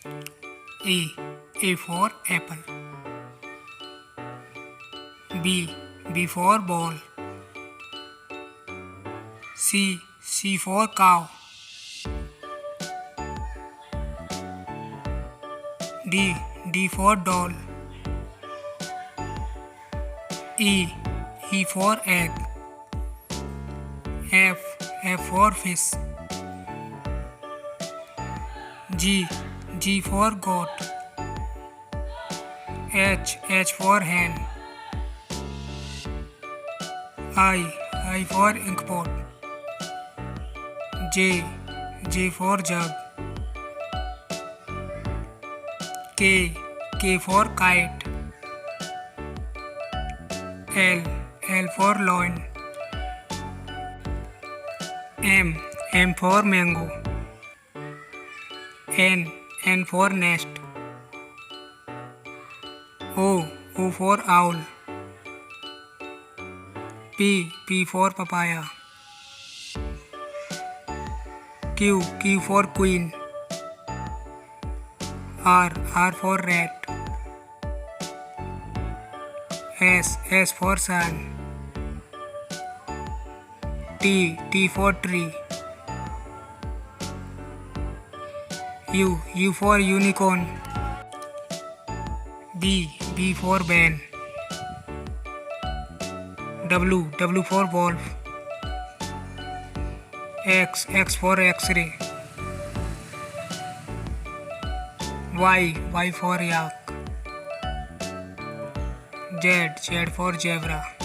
A for apple. B for ball. C for cow. D for doll. E for egg. F for fish. G for goat. H for hen. I for inkpot. J for jug. K for kite. L for loin. M for mango. N for nest. O for owl. P for papaya. Q for queen. R for rat. S for sun. T for tree. U for unicorn. B for ban. W for wolf. X for X-ray. Y for yak. Z for zebra.